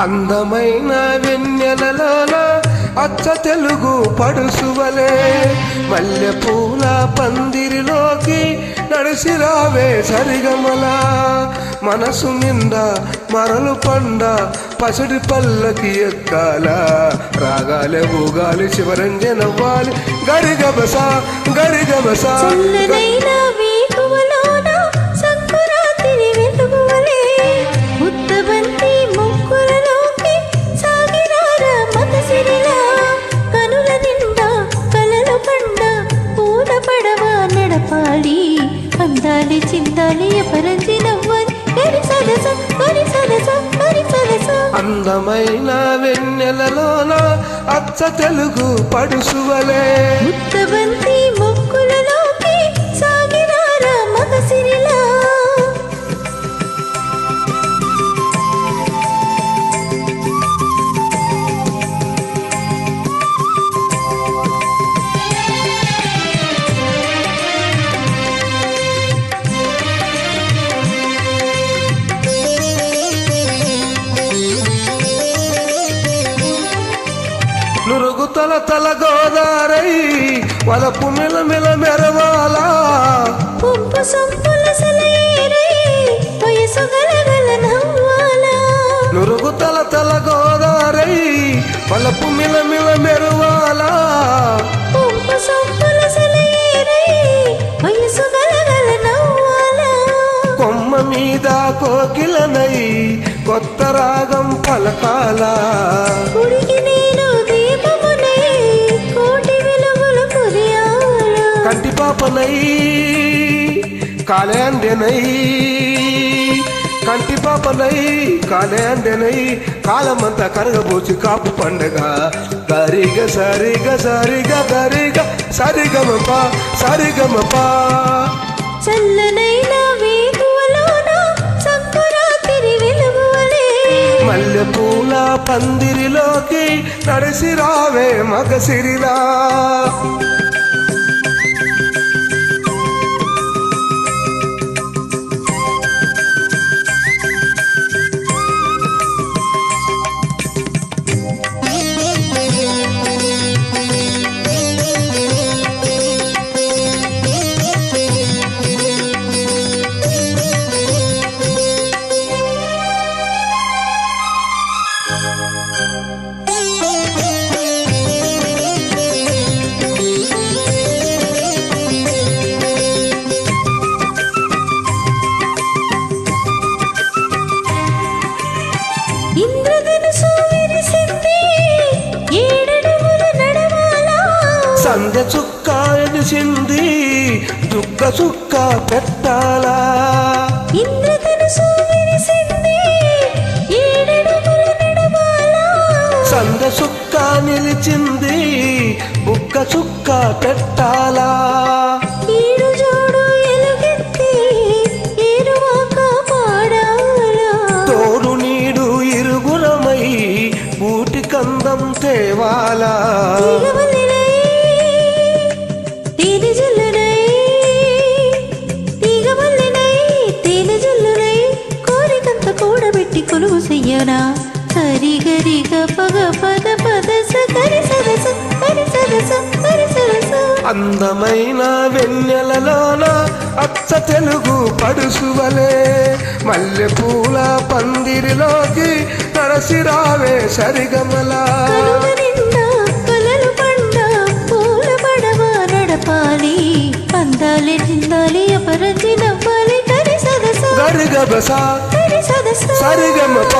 అందమైన వెన్నెలలోన అచ్చ తెలుగు పడుసువలే మల్లె పూల పందిరిలోకి నడిసిరావే సరిగమలా మనసు నిండా మరలు పండ పసిడి పల్లకి ఎక్కాల రాగాలే ఊగాలి శివరంజనవ్వాలి గరిగబస గరిగబస అందాలి చిందాలి పరంజి నవ్వాలి అందమైన వెన్నెలలోన అచ్చ తెలుగు పడుసువలే ముత్తబంతి మొక్కులలోకి సాగిరారా మగసిరిలా నురుగు తల తల గోదారై వలపు మిల మిల మెరవాలా పుంపు సొంపుల సెలయేరై వయసు గలగల నవ్వాలా నురుగు తల తల గోదారై వలపు మిల మిల మెరవాలా పుంపు సొంపుల సెలయేరై వయసు గలగల నవ్వాలా కొమ్మ మీద కోకిలనై కొత్త రాగం పలకాలా కంటి పాపనై కాలే అందెనై కంటి పాపనై కాలే అందెనై కాలమంతా కరగబోచి కాపు పండగ గరిగ సరిగ సరిగ గరిగ సరిగమప సరిగమప చల్లనైన వేకువలోన సంకురాత్రి వెలుగువలే మల్లె పూల పందిరిలోకి నడిసి రావే మగసిరిలా సంధ్య చుక్క ఎనిసింది దుఃఖ చుక్క పెట్టాలా సంధ్య చుక్క నిలిచింది బుక్క చుక్క పెట్టాలా తోడు నీడు ఇరుగురమై బూటి కందం తేవాలా కొలువు చెయ్యనా సరిగరిగ పగ పద పద సరి సరస సరి సరస సరి సరస అందమైన వెన్నెలలోన అచ్చ తెలుగు పడుసువలే మల్లె పూల పందిరిలోకి నడసి రావే సరిగమలా కలలు పండ పూల పడవ నడపాలి అందాలి చిందాలి అపరంజి నవ్వాలి కరి సదస గరిగబస సరిగమప